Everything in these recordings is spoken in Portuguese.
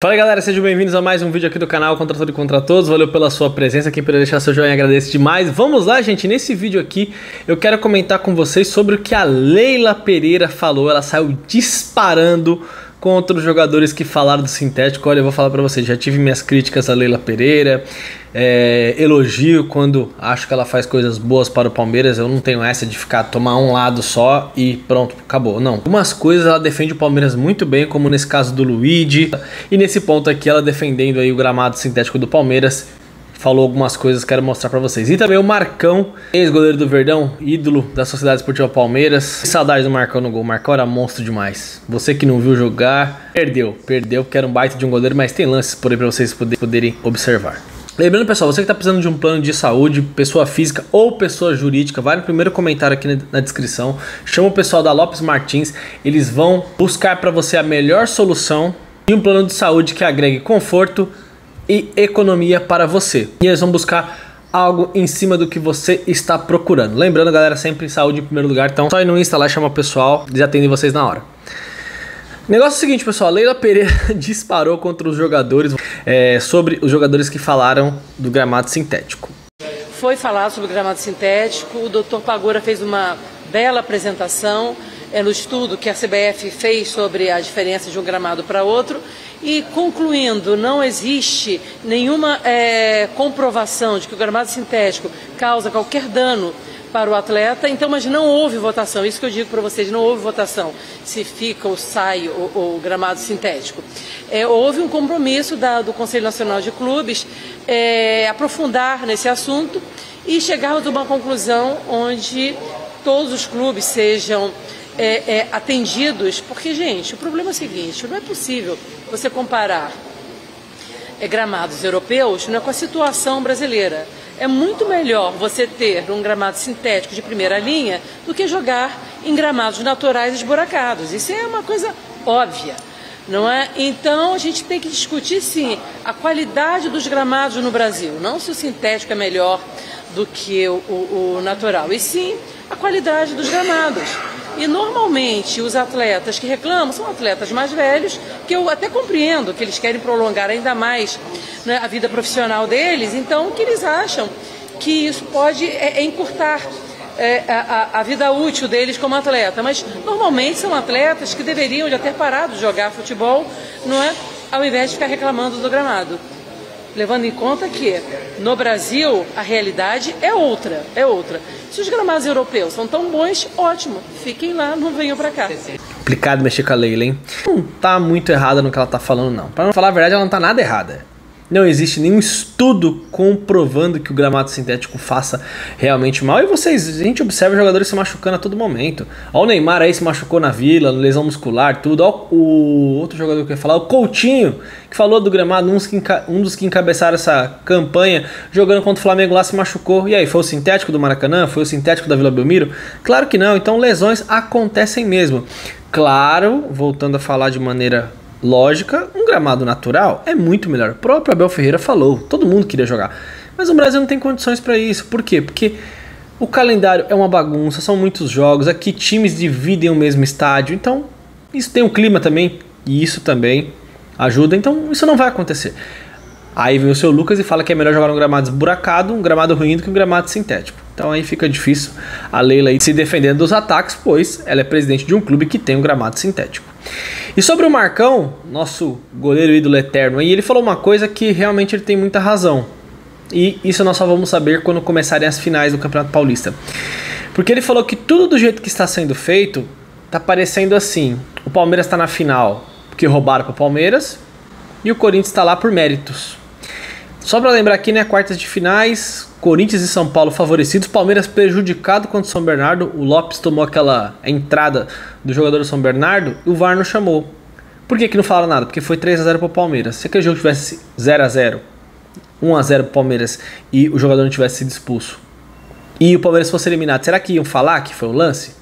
Fala galera, sejam bem-vindos a mais um vídeo aqui do canal Contra Tudo e Contra Todos. Valeu pela sua presença, quem puder deixar seu joinha agradeço demais. Vamos lá, gente, nesse vídeo aqui eu quero comentar com vocês sobre o que a Leila Pereira falou. Ela saiu disparando contra os jogadores que falaram do sintético. Olha, eu vou falar pra vocês, já tive minhas críticas a Leila Pereira, elogio quando acho que ela faz coisas boas para o Palmeiras. Eu não tenho essa de tomar um lado só e pronto, acabou. Não, algumas coisas ela defende o Palmeiras muito bem, como nesse caso do Luigi, e nesse ponto aqui ela defendendo aí o gramado sintético do Palmeiras. Falou algumas coisas que quero mostrar pra vocês. E também o Marcão, ex-goleiro do Verdão, ídolo da Sociedade Esportiva Palmeiras. Que saudade do Marcão no gol. O Marcão era monstro demais. Você que não viu jogar, perdeu, porque era um baita de um goleiro, mas tem lances por aí pra vocês poderem observar. Lembrando, pessoal, você que tá precisando de um plano de saúde, pessoa física ou pessoa jurídica, vai no primeiro comentário aqui na descrição. Chama o pessoal da Lopes Martins, eles vão buscar pra você a melhor solução e um plano de saúde que agregue conforto e economia para você. E eles vão buscar algo em cima do que você está procurando. Lembrando, galera, sempre saúde em primeiro lugar. Então só ir no Insta lá, chama o pessoal, eles atendem vocês na hora. Negócio é o seguinte, pessoal, a Leila Pereira disparou contra os jogadores, sobre os jogadores que falaram do gramado sintético. Foi falar sobre o gramado sintético, o Dr. Pagura fez uma bela apresentação no estudo que a CBF fez sobre a diferença de um gramado para outro. E concluindo, não existe nenhuma comprovação de que o gramado sintético causa qualquer dano para o atleta, então, mas não houve votação, isso que eu digo para vocês, não houve votação, se fica ou sai o gramado sintético. Houve um compromisso do Conselho Nacional de Clubes aprofundar nesse assunto e chegarmos a uma conclusão onde todos os clubes sejam atendidos, porque, gente, o problema é o seguinte, não é possível você comparar gramados europeus com a situação brasileira. É muito melhor você ter um gramado sintético de primeira linha do que jogar em gramados naturais esburacados. Isso é uma coisa óbvia, não é? Então a gente tem que discutir, sim, a qualidade dos gramados no Brasil. Não se o sintético é melhor do que o natural, e sim a qualidade dos gramados. E normalmente os atletas que reclamam são atletas mais velhos, que eu até compreendo que eles querem prolongar ainda mais, né, a vida profissional deles, então que eles acham que isso pode encurtar a vida útil deles como atleta. Mas normalmente são atletas que deveriam já ter parado de jogar futebol, não é? Ao invés de ficar reclamando do gramado. Levando em conta que no Brasil a realidade é outra. Se os gramados europeus são tão bons, ótimo, fiquem lá, não venham pra cá. Complicado mexer com a Leila, hein? Não tá muito errada no que ela tá falando, não. Pra não falar a verdade, ela não tá nada errada. Não existe nenhum estudo comprovando que o gramado sintético faça realmente mal. E a gente observa jogadores se machucando a todo momento. Olha o Neymar aí se machucou na Vila, lesão muscular, tudo. Olha o outro jogador que eu ia falar, o Coutinho, que falou do gramado, um dos que encabeçaram essa campanha, jogando contra o Flamengo lá, se machucou. E aí, foi o sintético do Maracanã? Foi o sintético da Vila Belmiro? Claro que não. Então lesões acontecem mesmo. Claro, voltando a falar de maneira lógica, um gramado natural é muito melhor. O próprio Abel Ferreira falou, todo mundo queria jogar, mas o Brasil não tem condições para isso. Por quê? Porque o calendário é uma bagunça, são muitos jogos, aqui times dividem o mesmo estádio, então isso tem um clima também, e isso também ajuda, então isso não vai acontecer. Aí vem o seu Lucas e fala que é melhor jogar um gramado esburacado, um gramado ruim, do que um gramado sintético. Então aí fica difícil a Leila aí se defendendo dos ataques, pois ela é presidente de um clube que tem um gramado sintético. E sobre o Marcão, nosso goleiro ídolo eterno, aí ele falou uma coisa que realmente ele tem muita razão. E isso nós só vamos saber quando começarem as finais do Campeonato Paulista. Porque ele falou que tudo do jeito que está sendo feito, tá parecendo assim. O Palmeiras está na final porque roubaram para o Palmeiras e o Corinthians está lá por méritos. Só para lembrar aqui, né, quartas de finais, Corinthians e São Paulo favorecidos, Palmeiras prejudicado contra o São Bernardo, o Lopes tomou aquela entrada do jogador do São Bernardo e o VAR não chamou. Por que não falaram nada? Porque foi 3-0 para o Palmeiras. Se aquele jogo tivesse 0-0, 1-0 para o Palmeiras e o jogador não tivesse sido expulso e o Palmeiras fosse eliminado, será que iam falar que foi o lance?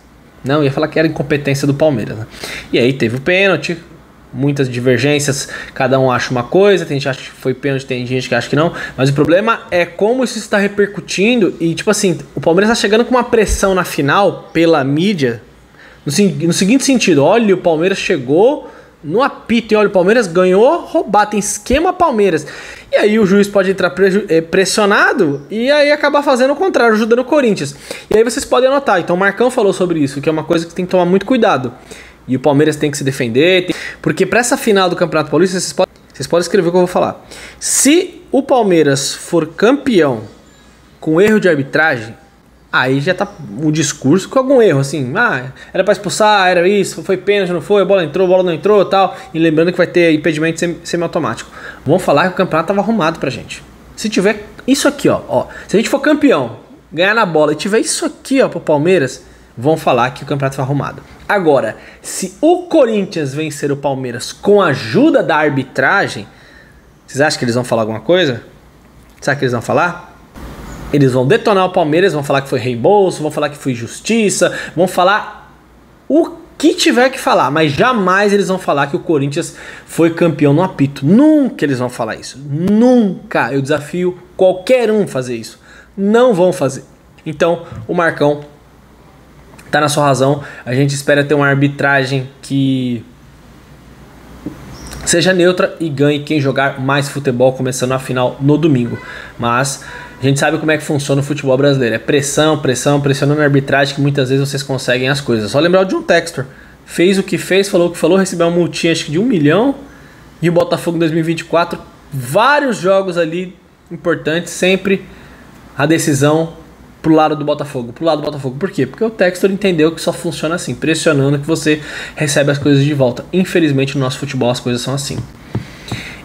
Não, ia falar que era incompetência do Palmeiras, né? E aí teve o pênalti, muitas divergências, cada um acha uma coisa, tem gente que acha que foi pênalti, tem gente que acha que não, mas o problema é como isso está repercutindo e, tipo assim, o Palmeiras está chegando com uma pressão na final pela mídia, no seguinte sentido, olha, o Palmeiras chegou no apito. E olha, o Palmeiras ganhou roubado, tem esquema Palmeiras. E aí o juiz pode entrar pressionado e aí acabar fazendo o contrário, ajudando o Corinthians. E aí vocês podem anotar. Então o Marcão falou sobre isso, que é uma coisa que tem que tomar muito cuidado. E o Palmeiras tem que se defender, porque para essa final do Campeonato Paulista, vocês podem escrever o que eu vou falar. Se o Palmeiras for campeão com erro de arbitragem, aí já tá um discurso com algum erro, assim, era pra expulsar, era isso, foi pênalti, não foi, a bola não entrou e tal. E lembrando que vai ter impedimento semiautomático. Vamos falar que o campeonato tava arrumado pra gente. Se tiver isso aqui, ó, se a gente for campeão, ganhar na bola e tiver isso aqui, ó, pro Palmeiras, vão falar que o campeonato foi arrumado. Agora, se o Corinthians vencer o Palmeiras com a ajuda da arbitragem, vocês acham que eles vão falar alguma coisa? Sabe o que eles vão falar? Eles vão detonar o Palmeiras, vão falar que foi reembolso, vão falar que foi justiça, vão falar o que tiver que falar, mas jamais eles vão falar que o Corinthians foi campeão no apito. Nunca eles vão falar isso. Nunca. Eu desafio qualquer um a fazer isso. Não vão fazer. Então, o Marcão tá na sua razão. A gente espera ter uma arbitragem que seja neutra e ganhe quem jogar mais futebol, começando a final no domingo. Mas a gente sabe como é que funciona o futebol brasileiro. É pressão, pressionando a arbitragem que muitas vezes vocês conseguem as coisas. Só lembrar o John Textor. Fez o que fez, falou o que falou, recebeu uma multinha acho que de 1 milhão. E o Botafogo em 2024, vários jogos ali importantes, sempre a decisão pro lado do Botafogo. Por quê? Porque o Textor entendeu que só funciona assim, pressionando que você recebe as coisas de volta. Infelizmente no nosso futebol as coisas são assim.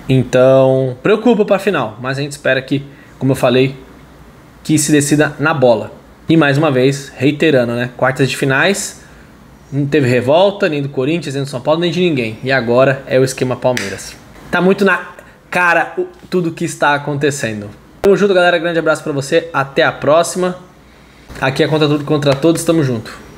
Então, preocupa para a final, mas a gente espera que, como eu falei, que se decida na bola. E mais uma vez, reiterando, né? Quartas de finais, não teve revolta, nem do Corinthians, nem do São Paulo, nem de ninguém. E agora é o esquema Palmeiras. Tá muito na cara tudo que está acontecendo. Tamo junto, galera. Grande abraço pra você. Até a próxima. Aqui é Contra Tudo Contra Todos. Tamo junto.